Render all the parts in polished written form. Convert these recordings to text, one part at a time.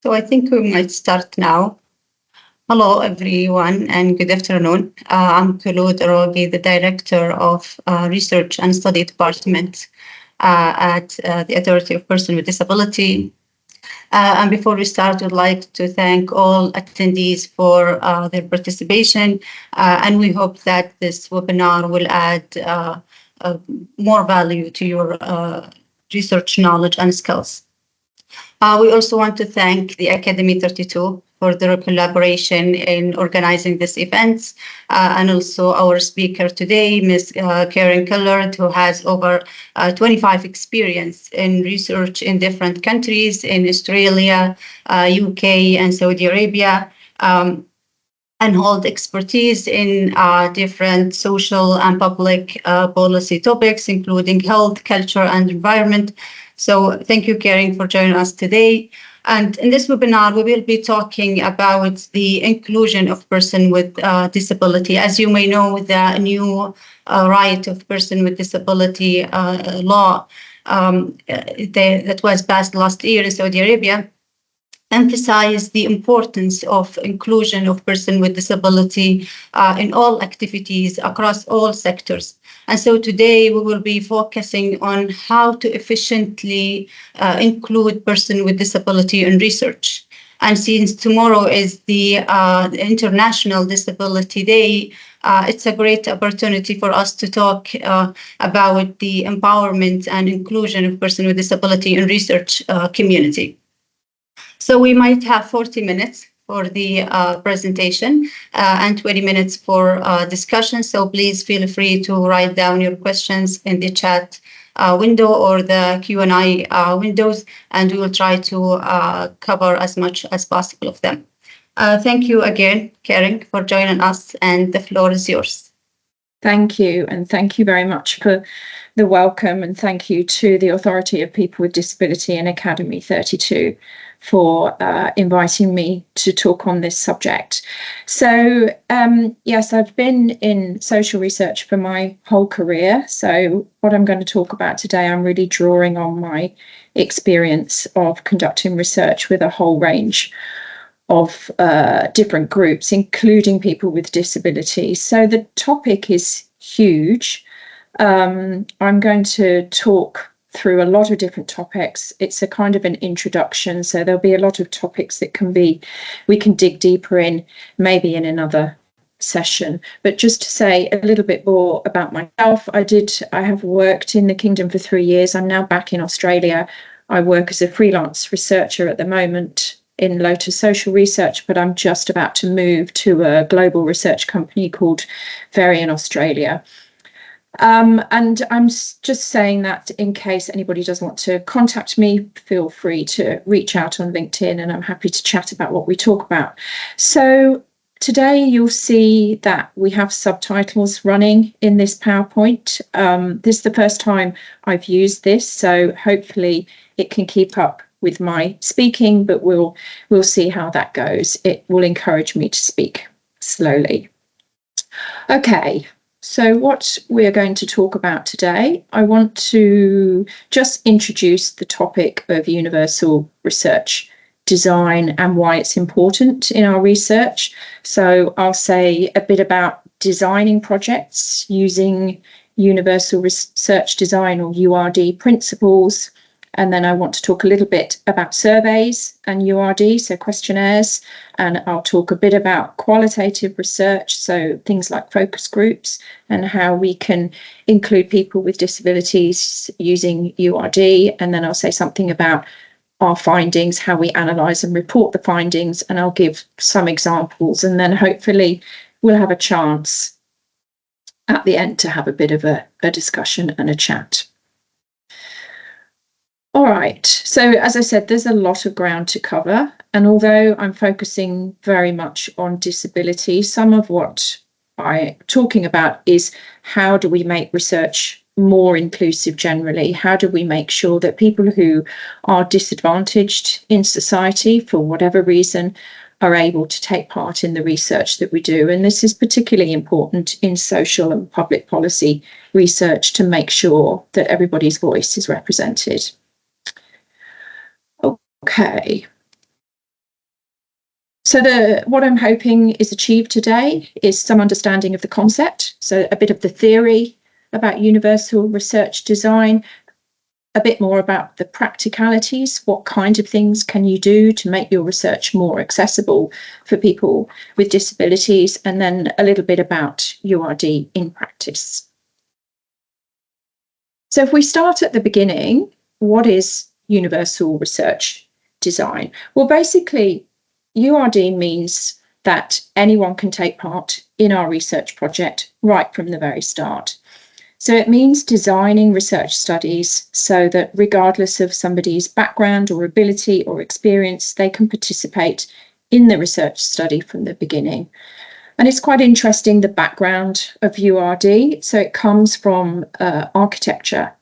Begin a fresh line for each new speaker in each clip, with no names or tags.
So I think we might start now. Hello, everyone, and good afternoon. I'm Kellard, the Director of Research and Study Department at the Authority of Persons with Disability. And before we start, we'd like to thank all attendees for their participation, and we hope that this webinar will add more value to your research knowledge and skills. We also want to thank the Academy 32 for their collaboration in organizing this event, and also our speaker today, Ms. Karen Kellard, who has over 25 experience in research in different countries in Australia, UK, and Saudi Arabia. And hold expertise in different social and public policy topics, including health, culture, and environment. So thank you, Karen, for joining us today. And in this webinar, we will be talking about the inclusion of person with disability. As you may know, the new right of person with disability law that was passed last year in Saudi Arabia emphasize the importance of inclusion of person with disability in all activities across all sectors. And so today we will be focusing on how to efficiently include person with disability in research. And since tomorrow is the International Disability Day, it's a great opportunity for us to talk about the empowerment and inclusion of person with disability in research community. So we might have 40 minutes for the presentation and 20 minutes for discussion. So please feel free to write down your questions in the chat window or the Q&A windows, and we will try to cover as much as possible of them. Thank you again, Karen, for joining us, and the floor is yours.
Thank you, and thank you very much for the welcome, and thank you to the Authority of People with Disability and Academy 32 for inviting me to talk on this subject. So yes, I've been in social research for my whole career. So what I'm going to talk about today, I'm really drawing on my experience of conducting research with a whole range of different groups, including people with disabilities. So the topic is huge. I'm going to talk through a lot of different topics. It's a kind of an introduction, so there'll be a lot of topics that we can dig deeper in, maybe in another session. But just to say a little bit more about myself, I have worked in the Kingdom for 3 years. I'm now back in Australia. I work as a freelance researcher at the moment in Lotus Social Research, but I'm just about to move to a global research company called Varian Australia. And I'm just saying that in case anybody does want to contact me, feel free to reach out on LinkedIn, and I'm happy to chat about what we talk about. So today you'll see that we have subtitles running in this PowerPoint. This is the first time I've used this, so hopefully it can keep up with my speaking, but we'll see how that goes. It will encourage me to speak slowly. Okay. So what we're going to talk about today, I want to just introduce the topic of universal research design and why it's important in our research. So I'll say a bit about designing projects using universal research design or URD principles. And then I want to talk a little bit about surveys and URD, so questionnaires, and I'll talk a bit about qualitative research, so things like focus groups and how we can include people with disabilities using URD. And then I'll say something about our findings, how we analyse and report the findings, and I'll give some examples. And then hopefully we'll have a chance at the end to have a bit of a discussion and a chat. All right, so as I said, there's a lot of ground to cover, and although I'm focusing very much on disability, some of what I'm talking about is how do we make research more inclusive generally? How do we make sure that people who are disadvantaged in society for whatever reason are able to take part in the research that we do? And this is particularly important in social and public policy research to make sure that everybody's voice is represented. Okay, So what I'm hoping is achieved today is some understanding of the concept, so a bit of the theory about universal research design, a bit more about the practicalities, what kind of things can you do to make your research more accessible for people with disabilities, and then a little bit about URD in practice. So if we start at the beginning, what is universal research design? Well, basically, URD means that anyone can take part in our research project right from the very start. So it means designing research studies so that regardless of somebody's background or ability or experience, they can participate in the research study from the beginning. And it's quite interesting, the background of URD. So it comes from architecture.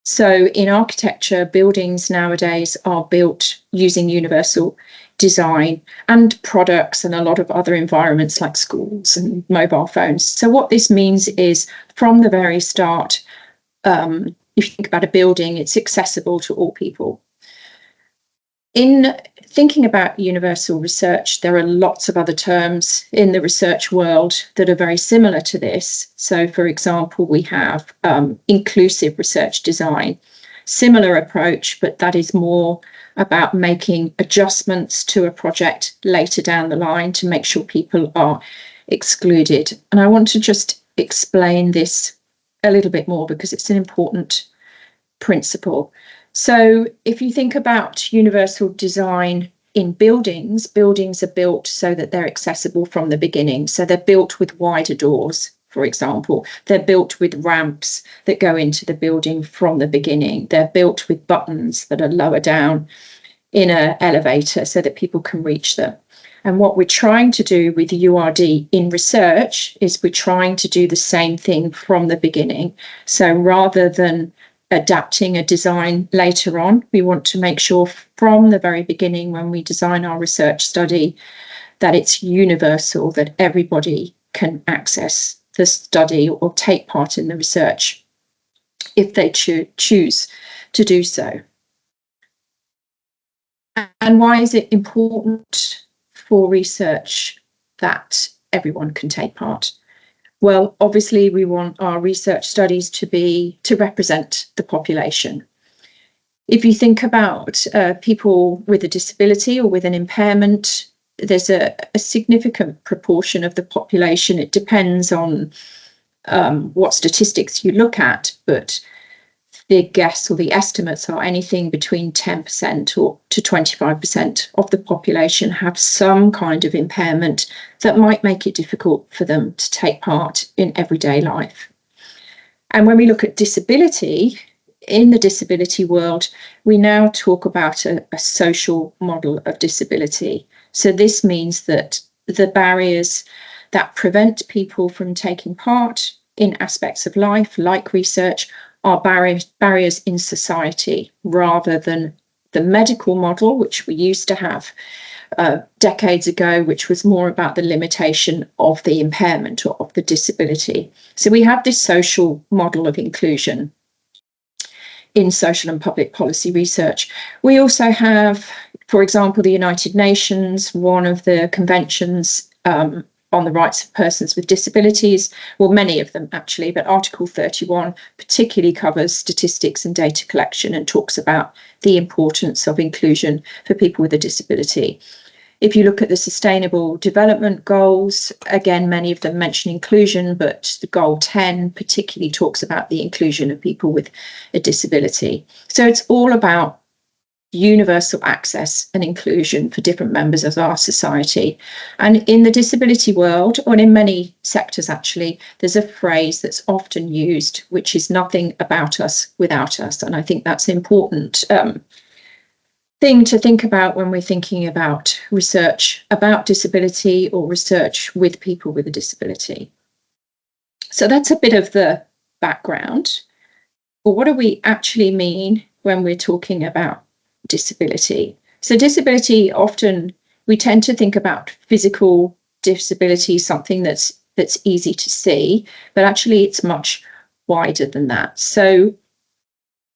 So in architecture, buildings nowadays are built using universal design, and products and a lot of other environments like schools and mobile phones. So what this means is from the very start, if you think about a building, it's accessible to all people. In thinking about universal research, there are lots of other terms in the research world that are very similar to this. So, for example, we have inclusive research design, similar approach, but that is more about making adjustments to a project later down the line to make sure people are excluded. And I want to just explain this a little bit more because it's an important principle. So if you think about universal design in buildings, buildings are built so that they're accessible from the beginning. So they're built with wider doors, for example. They're built with ramps that go into the building from the beginning. They're built with buttons that are lower down in an elevator so that people can reach them. And what we're trying to do with URD in research is we're trying to do the same thing from the beginning. So rather than adapting a design later on, we want to make sure from the very beginning when we design our research study that it's universal, that everybody can access the study or take part in the research if they choose to do so. And why is it important for research that everyone can take part? Well, obviously, we want our research studies to represent the population. If you think about people with a disability or with an impairment, there's a significant proportion of the population. It depends on what statistics you look at, but the guess or the estimates are anything between 10% or to 25% of the population have some kind of impairment that might make it difficult for them to take part in everyday life. And when we look at disability, in the disability world, we now talk about a social model of disability. So this means that the barriers that prevent people from taking part in aspects of life, like research, are barriers in society rather than the medical model, which we used to have decades ago, which was more about the limitation of the impairment or of the disability. So we have this social model of inclusion in social and public policy research. We also have, for example, the United Nations, one of the conventions on the rights of persons with disabilities, well, many of them actually, but Article 31 particularly covers statistics and data collection and talks about the importance of inclusion for people with a disability. If you look at the Sustainable Development Goals, again, many of them mention inclusion, but the Goal 10 particularly talks about the inclusion of people with a disability. So it's all about universal access and inclusion for different members of our society. And in the disability world, or in many sectors actually, there's a phrase that's often used, which is nothing about us without us. And I think that's an important thing to think about when we're thinking about research about disability or research with people with a disability. So that's a bit of the background. But what do we actually mean when we're talking about disability? So disability, often we tend to think about physical disability, something that's easy to see, but actually it's much wider than that. So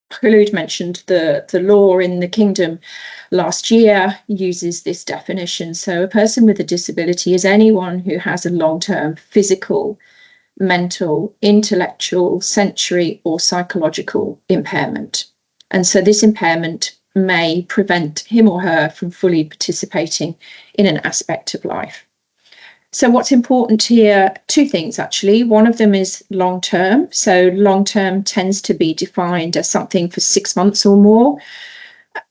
Kellard mentioned the law in the kingdom last year uses this definition. So a person with a disability is anyone who has a long-term physical, mental, intellectual, sensory, or psychological impairment. And so this impairment may prevent him or her from fully participating in an aspect of life. So what's important here, two things actually. One of them is long-term. So long-term tends to be defined as something for 6 months or more,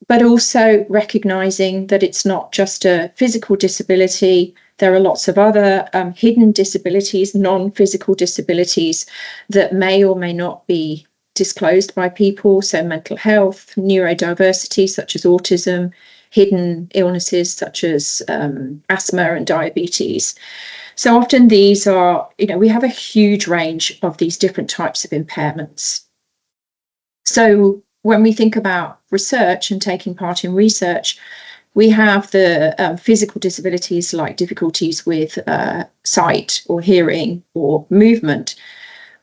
but also recognizing that it's not just a physical disability. There are lots of other hidden disabilities, non-physical disabilities that may or may not be disclosed by people. So mental health, neurodiversity such as autism, hidden illnesses such as asthma and diabetes. So often these are, we have a huge range of these different types of impairments. So when we think about research and taking part in research, we have the physical disabilities like difficulties with sight or hearing or movement.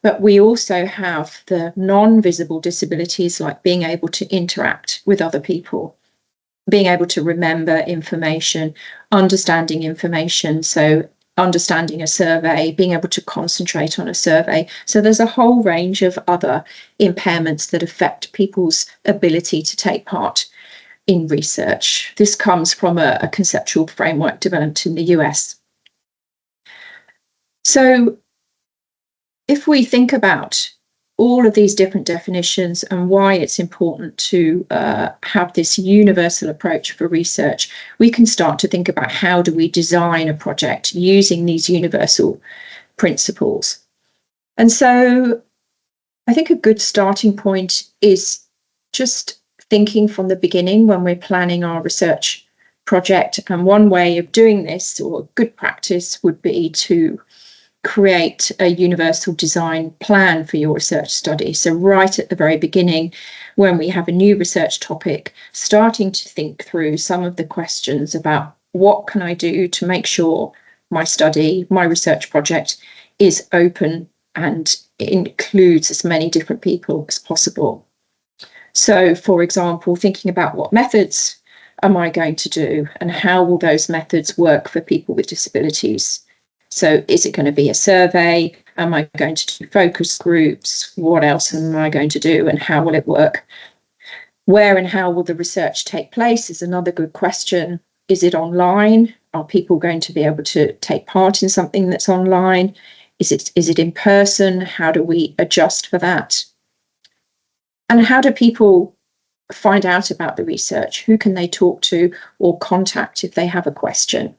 But we also have the non-visible disabilities like being able to interact with other people, being able to remember information, understanding information. So understanding a survey, being able to concentrate on a survey. So there's a whole range of other impairments that affect people's ability to take part in research. This comes from a conceptual framework developed in the US. So if we think about all of these different definitions and why it's important to have this universal approach for research, we can start to think about how do we design a project using these universal principles. And so I think a good starting point is just thinking from the beginning when we're planning our research project. And one way of doing this, or good practice, would be to create a universal design plan for your research study. So right at the very beginning, when we have a new research topic, starting to think through some of the questions about what can I do to make sure my study, my research project is open and includes as many different people as possible. So for example, thinking about what methods am I going to do and how will those methods work for people with disabilities? So is it going to be a survey? Am I going to do focus groups? What else am I going to do and how will it work? Where and how will the research take place is another good question. Is it online? Are people going to be able to take part in something that's online? Is it in person? How do we adjust for that? And how do people find out about the research? Who can they talk to or contact if they have a question?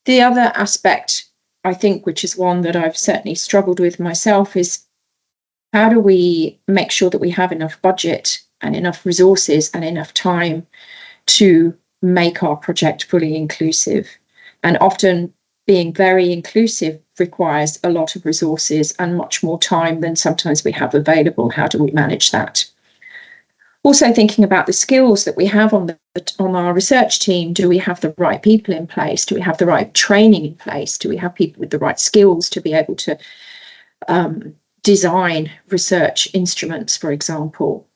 The other aspect, I think, which is one that I've certainly struggled with myself, is how do we make sure that we have enough budget and enough resources and enough time to make our project fully inclusive? And often being very inclusive requires a lot of resources and much more time than sometimes we have available. How do we manage that? Also thinking about the skills that we have on our research team. Do we have the right people in place? Do we have the right training in place? Do we have people with the right skills to be able to design research instruments, for example?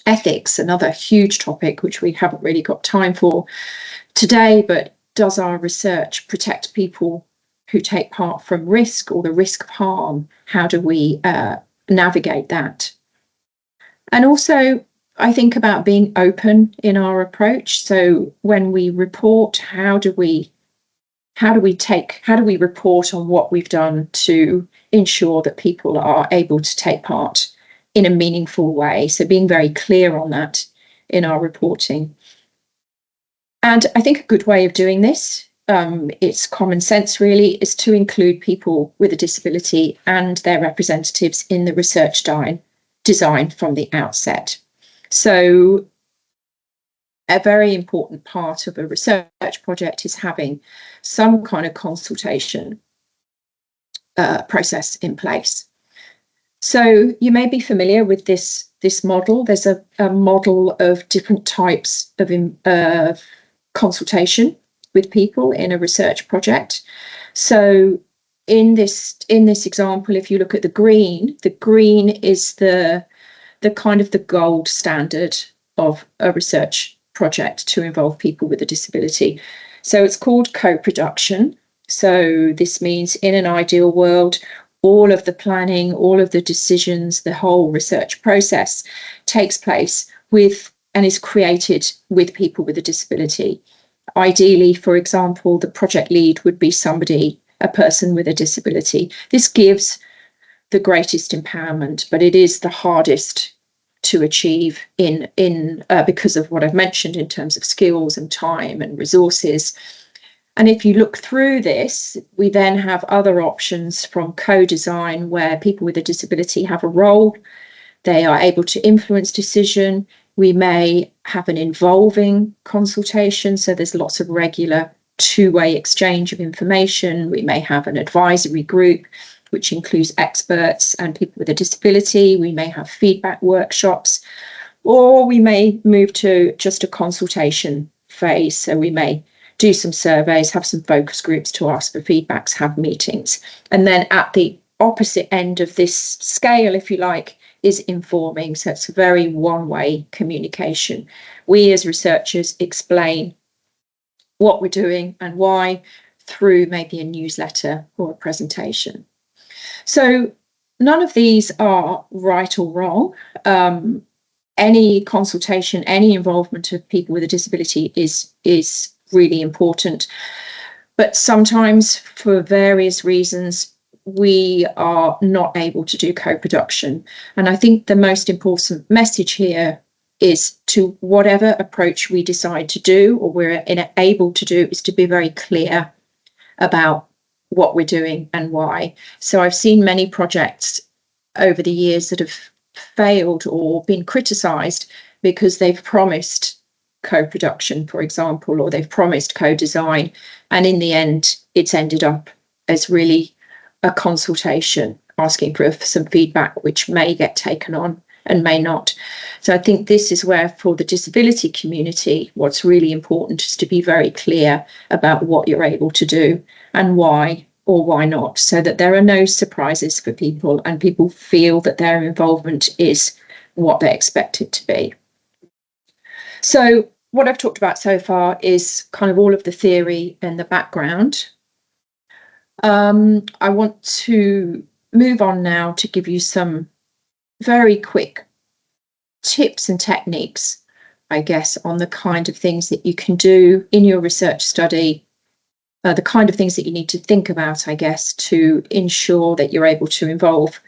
Ethics, another huge topic which we haven't really got time for today, but does our research protect people who take part from risk or the risk of harm? How do we navigate that? And also, I think about being open in our approach. So when we report, how do we report on what we've done to ensure that people are able to take part in a meaningful way? So being very clear on that in our reporting. And I think a good way of doing this, it's common sense really, is to include people with a disability and their representatives in the research design from the outset. So a very important part of a research project is having some kind of consultation process in place. So you may be familiar with this model. There's a model of different types of consultation with people in a research project. So in this example, if you look at the green is the the kind of the gold standard of a research project to involve people with a disability. So it's called co-production. So this means in an ideal world, all of the planning, all of the decisions, the whole research process takes place with and is created with people with a disability. Ideally, for example, the project lead would be somebody, a person with a disability. This gives the greatest empowerment, but it is the hardest to achieve because of what I've mentioned in terms of skills and time and resources. And if you look through this, we then have other options from co-design where people with a disability have a role. They are able to influence decision. We may have an involving consultation, so there's lots of regular two-way exchange of information. We may have an advisory group, which includes experts and people with a disability. We may have feedback workshops, or we may move to just a consultation phase. So we may do some surveys, have some focus groups to ask for feedbacks, have meetings. And then at the opposite end of this scale, if you like, is informing. So it's a very one-way communication. We as researchers explain what we're doing and why through maybe a newsletter or a presentation. So none of these are right or wrong. Any consultation, any involvement of people with a disability is really important. But sometimes for various reasons, we are not able to do co-production. And I think the most important message here is to whatever approach we decide to do or we're able to do is to be very clear about what we're doing and why. So I've seen many projects over the years that have failed or been criticised because they've promised co-production, for example, or they've promised co-design. And in the end, it's ended up as really a consultation, asking for some feedback, which may get taken on and may not. So I think this is where, for the disability community, what's really important is to be very clear about what you're able to do and why or why not, so that there are no surprises for people and people feel that their involvement is what they expect it to be. So what I've talked about so far is kind of all of the theory and the background. I want to move on now to give you some very quick tips and techniques, I guess, on the kind of things that you can do in your research study, the kind of things that you need to think about, I guess, to ensure that you're able to involve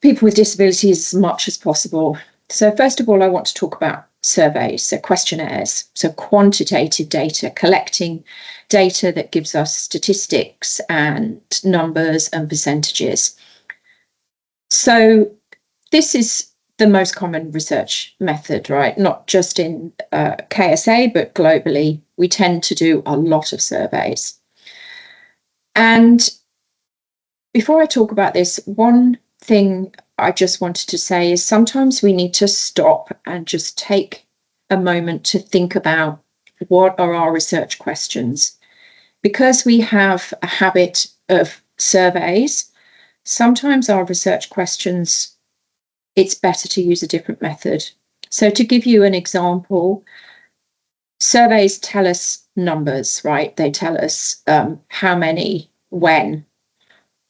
people with disabilities as much as possible. So first of all, I want to talk about surveys, so questionnaires, so quantitative data, collecting data that gives us statistics and numbers and percentages. So this is the most common research method, right? Not just in KSA, but globally, we tend to do a lot of surveys. And before I talk about this, one thing I just wanted to say is sometimes we need to stop and just take a moment to think about what are our research questions. Because we have a habit of surveys, sometimes our research questions, it's better to use a different method. So to give you an example, surveys tell us numbers, right? They tell us how many, when,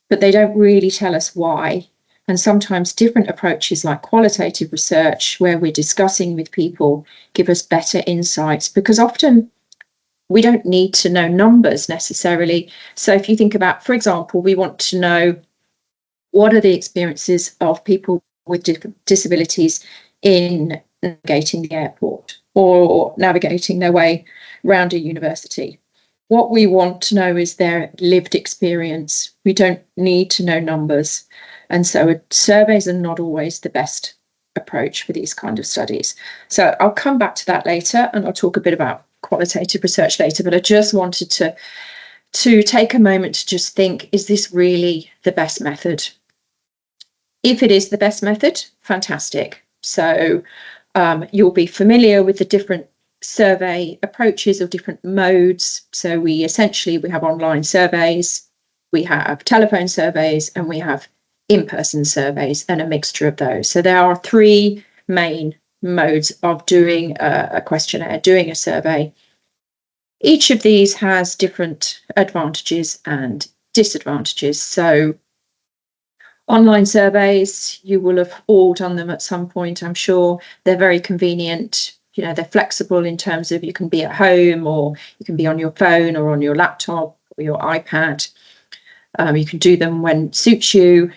but they don't really tell us why. And sometimes different approaches like qualitative research, where we're discussing with people, give us better insights, because often we don't need to know numbers necessarily. So if you think about, for example, we want to know what are the experiences of people with disabilities in navigating the airport or navigating their way around a university. What we want to know is their lived experience. We don't need to know numbers. And so surveys are not always the best approach for these kind of studies. So I'll come back to that later, and I'll talk a bit about qualitative research later, but I just wanted to take a moment to just think, is this really the best method? If it is the best method, fantastic. So you'll be familiar with the different survey approaches or different modes. So we have online surveys, we have telephone surveys, and we have in-person surveys, and a mixture of those. So there are 3 main modes of doing a questionnaire, doing a survey. Each of these has different advantages and disadvantages. So online surveys, you will have all done them at some point, I'm sure. They're very convenient. You know, they're flexible in terms of you can be at home, or you can be on your phone or on your laptop or your iPad. You can do them when suits you.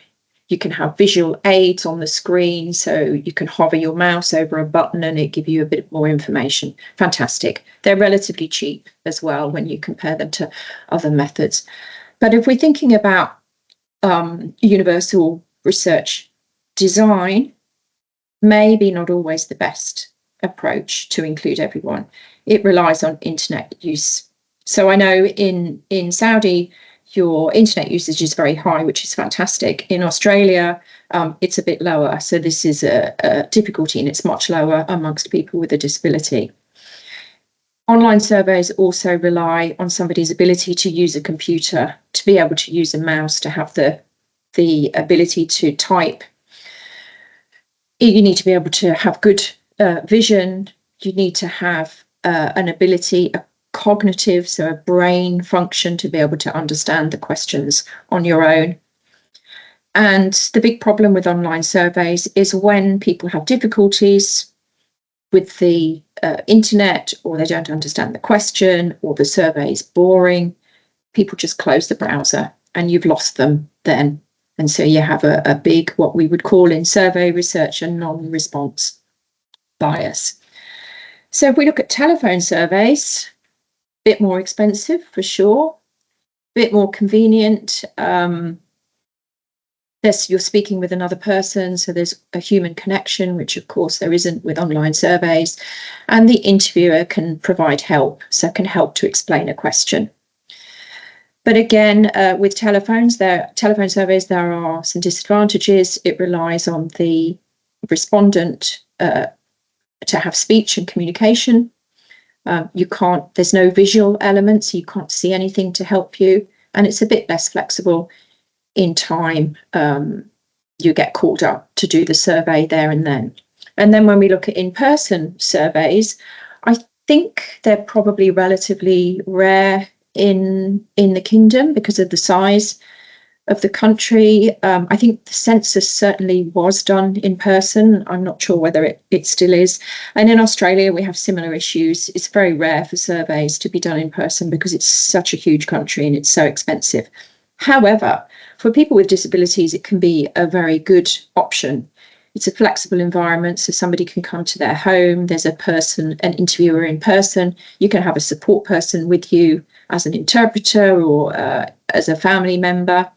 You can have visual aids on the screen, so you can hover your mouse over a button and it give you a bit more information. Fantastic. They're relatively cheap as well when you compare them to other methods. But if we're thinking about universal research design, maybe not always the best approach to include everyone. It relies on internet use. So I know in Saudi, your internet usage is very high, which is fantastic. In Australia, it's a bit lower. So this is a difficulty, and it's much lower amongst people with a disability. Online surveys also rely on somebody's ability to use a computer, to be able to use a mouse, to have the ability to type. You need to be able to have good vision. You need to have an ability, a cognitive, so a brain function, to be able to understand the questions on your own. And the big problem with online surveys is when people have difficulties with the internet, or they don't understand the question, or the survey is boring, people just close the browser and you've lost them then. And so you have a big, what we would call in survey research, a non-response bias. So if we look at telephone surveys, bit more expensive for sure, bit more convenient. You're speaking with another person, so there's a human connection, which of course there isn't with online surveys, and the interviewer can provide help, so can help to explain a question. But again, with telephone surveys, there are some disadvantages. It relies on the respondent to have speech and communication. There's no visual elements, so you can't see anything to help you, and it's a bit less flexible in time. You get called up to do the survey there and then. And then when we look at in-person surveys, I think they're probably relatively rare in the kingdom because of the size of the country. I think the census certainly was done in person. I'm not sure whether it still is. And in Australia, we have similar issues. It's very rare for surveys to be done in person because it's such a huge country and it's so expensive. However, for people with disabilities, it can be a very good option. It's a flexible environment, so somebody can come to their home. There's an interviewer in person. You can have a support person with you as an interpreter or as a family member.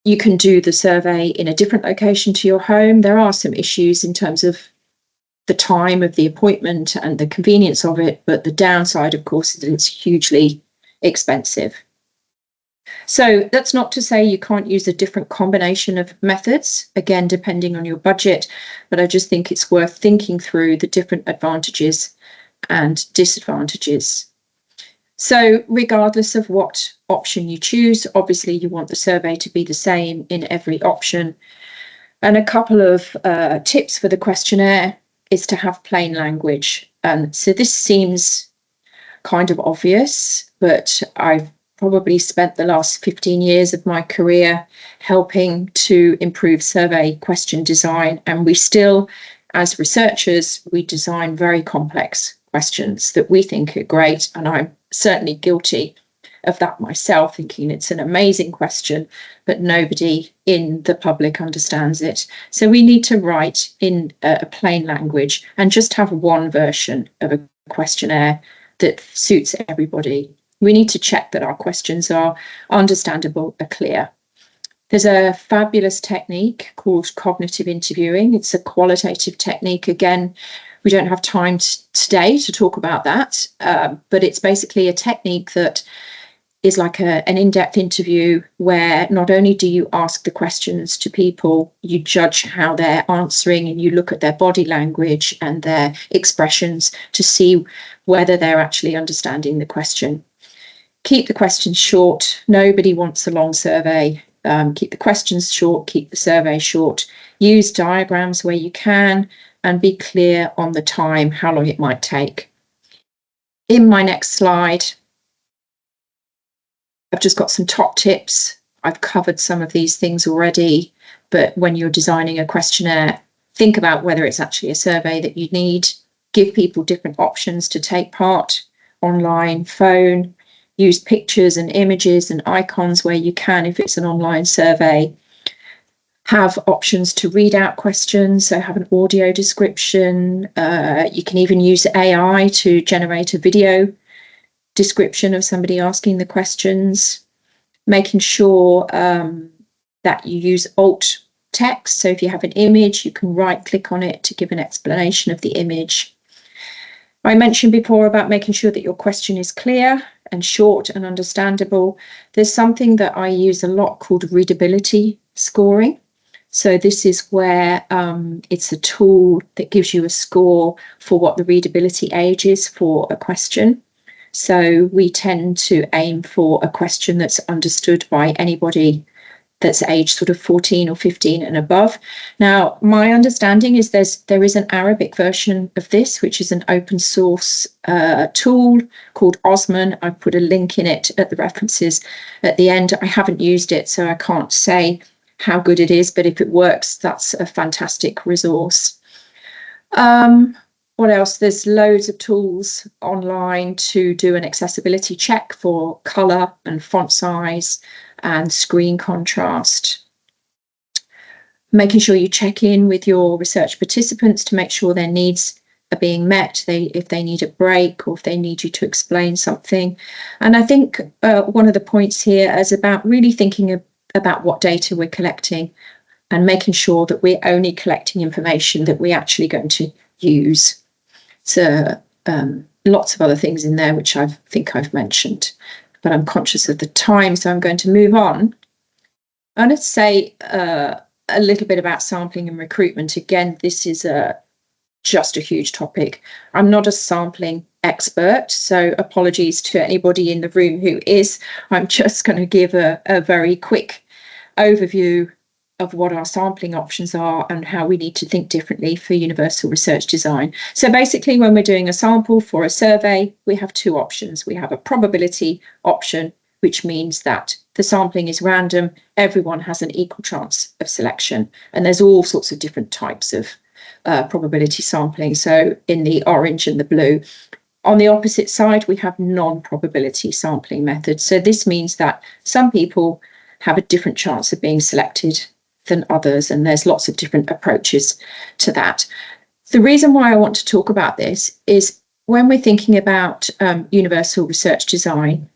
You can do the survey in a different location to your home. There are some issues in terms of the time of the appointment and the convenience of it, but the downside, of course, is that it's hugely expensive. So that's not to say you can't use a different combination of methods, again, depending on your budget, but I just think it's worth thinking through the different advantages and disadvantages. So regardless of what option you choose, obviously you want the survey to be the same in every option. And a couple of tips for the questionnaire is to have plain language. So this seems kind of obvious, but I've probably spent the last 15 years of my career helping to improve survey question design. And we still, as researchers, we design very complex questions that we think are great. And I'm certainly guilty of that myself, thinking it's an amazing question, but nobody in the public understands it. So we need to write in a plain language and just have one version of a questionnaire that suits everybody. We need to check that our questions are understandable, are clear. There's a fabulous technique called cognitive interviewing. It's a qualitative technique. Again, we don't have time today to talk about that, but it's basically a technique that is like an in-depth interview where not only do you ask the questions to people, you judge how they're answering and you look at their body language and their expressions to see whether they're actually understanding the question. Keep the questions short. Nobody wants a long survey. keep the questions short, keep the survey short, use diagrams where you can, and be clear on the time, how long it might take. In my next slide, I've just got some top tips. I've covered some of these things already, but when you're designing a questionnaire, think about whether it's actually a survey that you need. Give people different options to take part, online, phone, use pictures and images and icons where you can if it's an online survey. Have options to read out questions, so have an audio description. You can even use AI to generate a video description of somebody asking the questions. Making sure that you use alt text. So if you have an image, you can right-click on it to give an explanation of the image. I mentioned before about making sure that your question is clear and short and understandable. There's something that I use a lot called readability scoring. So this is where it's a tool that gives you a score for what the readability age is for a question. So we tend to aim for a question that's understood by anybody that's aged sort of 14 or 15 and above. Now, my understanding is there is an Arabic version of this, which is an open source tool called Osman. I've put a link in it at the references at the end. I haven't used it, so I can't say how good it is, but if it works, that's a fantastic resource. What else? There's loads of tools online to do an accessibility check for colour and font size and screen contrast. Making sure you check in with your research participants to make sure their needs are being met, if they need a break or if they need you to explain something. And I think one of the points here is about really thinking about what data we're collecting and making sure that we're only collecting information that we're actually going to use. So lots of other things in there, which I think I've mentioned, but I'm conscious of the time, so I'm going to move on. I'm going to say a little bit about sampling and recruitment. Again, this is just a huge topic. I'm not a sampling expert, so apologies to anybody in the room who is. I'm just going to give a very quick overview of what our sampling options are and how we need to think differently for universal research design. So basically, when we're doing a sample for a survey, we have two options. We have a probability option, which means that the sampling is random. Everyone has an equal chance of selection. And there's all sorts of different types of probability sampling. So in the orange and the blue. On the opposite side, we have non-probability sampling methods. So this means that some people have a different chance of being selected than others, and there's lots of different approaches to that. The reason why I want to talk about this is when we're thinking about universal research design,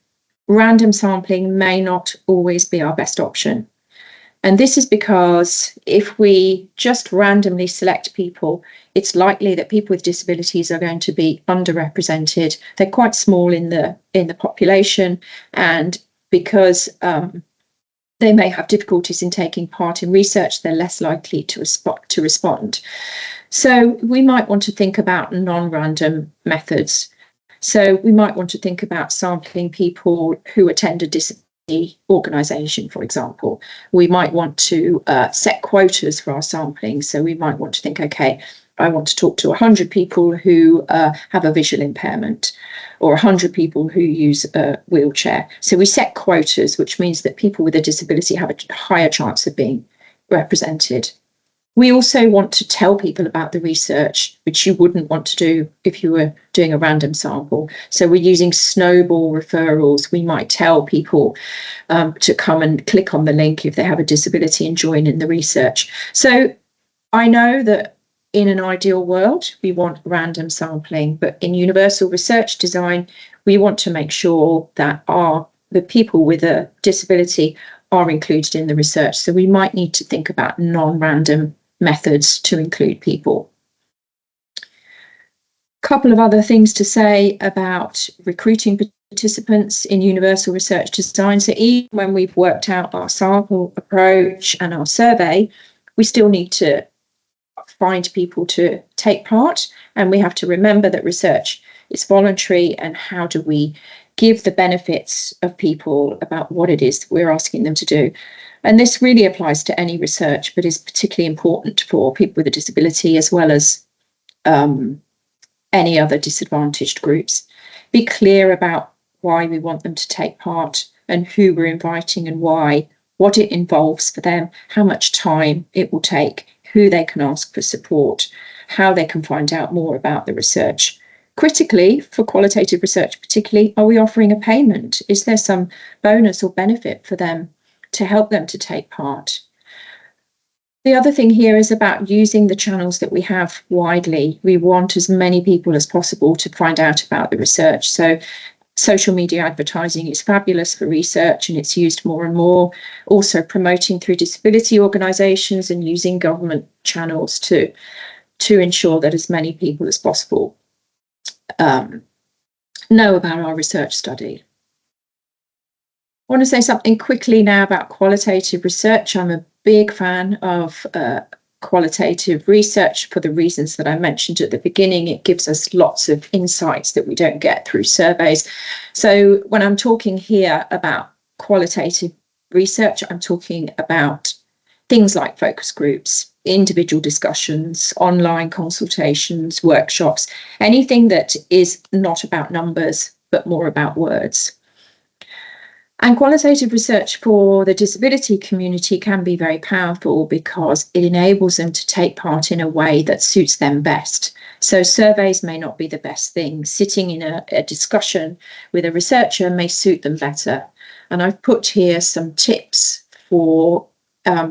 random sampling may not always be our best option. And this is because if we just randomly select people, it's likely that people with disabilities are going to be underrepresented. They're quite small in the population, and because they may have difficulties in taking part in research, they're less likely to respond. So we might want to think about non-random methods. So we might want to think about sampling people who attend a disability organisation, for example. We might want to set quotas for our sampling. So we might want to think, okay, I want to talk to 100 people who have a visual impairment, or 100 people who use a wheelchair. So we set quotas, which means that people with a disability have a higher chance of being represented. We also want to tell people about the research, which you wouldn't want to do if you were doing a random sample. So we're using snowball referrals. We might tell people to come and click on the link if they have a disability and join in the research. So I know that in an ideal world, we want random sampling, but in universal research design, we want to make sure that the people with a disability are included in the research. So we might need to think about non-random methods to include people. A couple of other things to say about recruiting participants in universal research design. So even when we've worked out our sample approach and our survey, we still need to find people to take part, and we have to remember that research is voluntary, and how do we give the benefits of people about what it is that we're asking them to do. And this really applies to any research, but is particularly important for people with a disability as well as any other disadvantaged groups. Be clear about why we want them to take part and who we're inviting and why, what it involves for them, how much time it will take, who they can ask for support, how they can find out more about the research. Critically, for qualitative research particularly, are we offering a payment? Is there some bonus or benefit for them to help them to take part? The other thing here is about using the channels that we have widely. We want as many people as possible to find out about the research. So social media advertising is fabulous for research and it's used more and more. Also promoting through disability organisations and using government channels to ensure that as many people as possible know about our research study. I want to say something quickly now about qualitative research. I'm a big fan of qualitative research for the reasons that I mentioned at the beginning. It gives us lots of insights that we don't get through surveys. So when I'm talking here about qualitative research, I'm talking about things like focus groups, individual discussions, online consultations, workshops, anything that is not about numbers, but more about words. And qualitative research for the disability community can be very powerful because it enables them to take part in a way that suits them best. So surveys may not be the best thing. Sitting in a discussion with a researcher may suit them better. And I've put here some tips for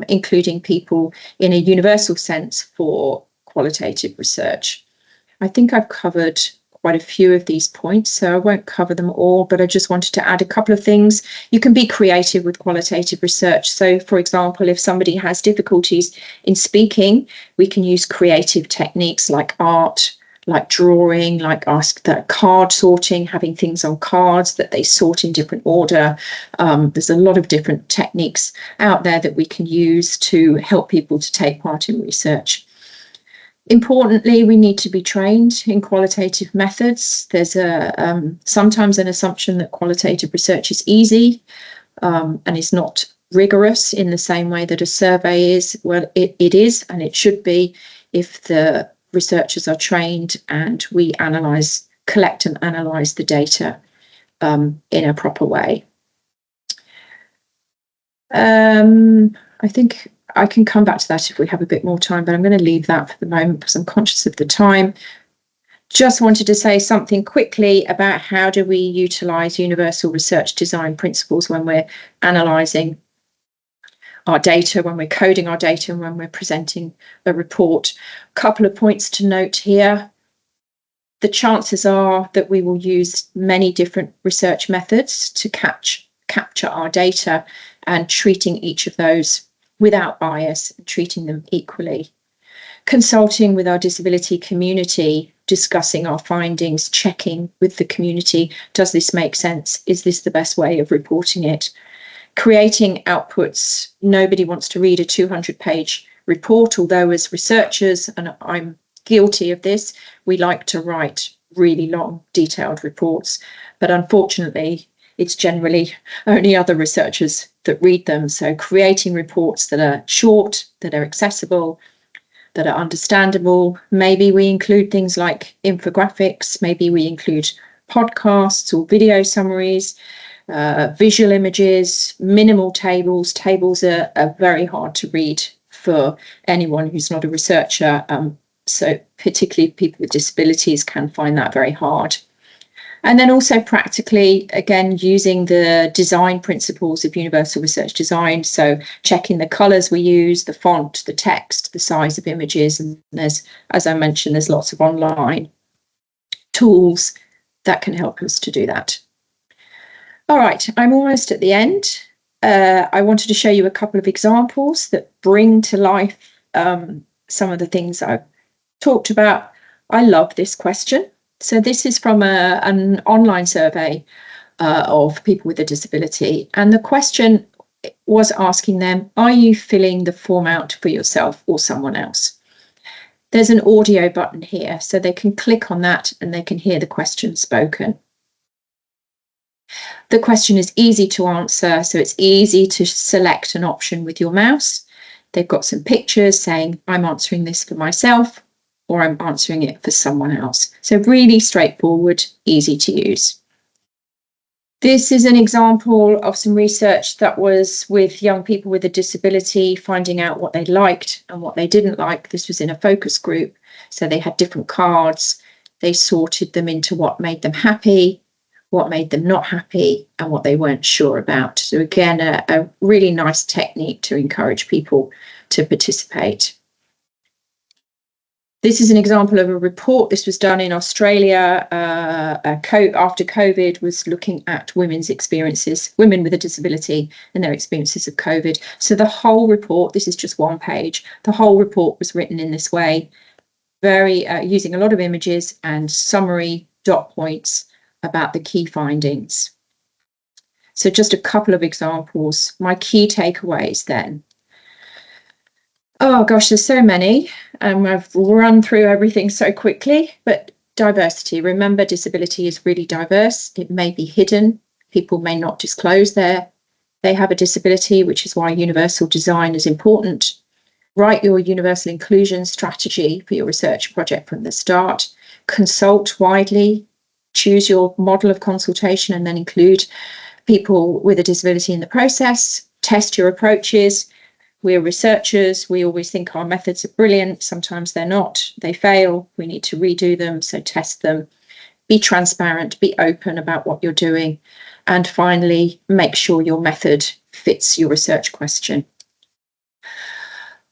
including people in a universal sense for qualitative research. I think I've covered quite a few of these points, so I won't cover them all, but I just wanted to add a couple of things. You can be creative with qualitative research. So, for example, if somebody has difficulties in speaking, we can use creative techniques like art, like drawing, like card sorting, having things on cards that they sort in different order. There's a lot of different techniques out there that we can use to help people to take part in research. Importantly, we need to be trained in qualitative methods. There's sometimes an assumption that qualitative research is easy and is not rigorous in the same way that a survey is. Well, it is, and it should be if the researchers are trained and we collect and analyse the data in a proper way. I think I can come back to that if we have a bit more time, but I'm going to leave that for the moment because I'm conscious of the time. Just wanted to say something quickly about how do we utilise universal research design principles when we're analysing our data, when we're coding our data, and when we're presenting a report. A couple of points to note here. The chances are that we will use many different research methods to capture our data and treating each of those without bias and treating them equally. Consulting with our disability community, discussing our findings, checking with the community, does this make sense? Is this the best way of reporting it? Creating outputs. Nobody wants to read a 200-page report, although as researchers, and I'm guilty of this, we like to write really long, detailed reports. But unfortunately, it's generally only other researchers that read them. So creating reports that are short, that are accessible, that are understandable. Maybe we include things like infographics. Maybe we include podcasts or video summaries, visual images, minimal tables. Tables are very hard to read for anyone who's not a researcher. So particularly people with disabilities can find that very hard. And then also practically, again, using the design principles of universal research design. So checking the colours we use, the font, the text, the size of images. And there's, as I mentioned, there's lots of online tools that can help us to do that. All right, I'm almost at the end. I wanted to show you a couple of examples that bring to life some of the things I've talked about. I love this question. So this is from an online survey of people with a disability. And the question was asking them, are you filling the form out for yourself or someone else? There's an audio button here, so they can click on that and they can hear the question spoken. The question is easy to answer, so it's easy to select an option with your mouse. They've got some pictures saying, I'm answering this for myself, or I'm answering it for someone else. So really straightforward, easy to use. This is an example of some research that was with young people with a disability, finding out what they liked and what they didn't like. This was in a focus group. So they had different cards. They sorted them into what made them happy, what made them not happy, and what they weren't sure about. So again, a really nice technique to encourage people to participate. This is an example of a report. This was done in Australia after COVID, was looking at women's experiences, women with a disability and their experiences of COVID. So the whole report, this is just one page, the whole report was written in this way, very using a lot of images and summary dot points about the key findings. So just a couple of examples. My key takeaways then. Oh gosh, there's so many. I've run through everything so quickly, but diversity. Remember, disability is really diverse. It may be hidden. People may not disclose they have a disability, which is why universal design is important. Write your universal inclusion strategy for your research project from the start. Consult widely. Choose your model of consultation and then include people with a disability in the process. Test your approaches. We're researchers. We always think our methods are brilliant. Sometimes they're not. They fail. We need to redo them. So test them. Be transparent. Be open about what you're doing. And finally, make sure your method fits your research question.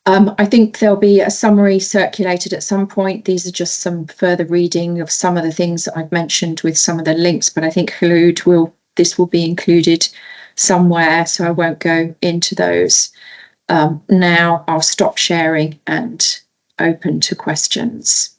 I think there'll be a summary circulated at some point. These are just some further reading of some of the things that I've mentioned with some of the links, but I think this will be included somewhere, so I won't go into those. Now I'll stop sharing and open to questions.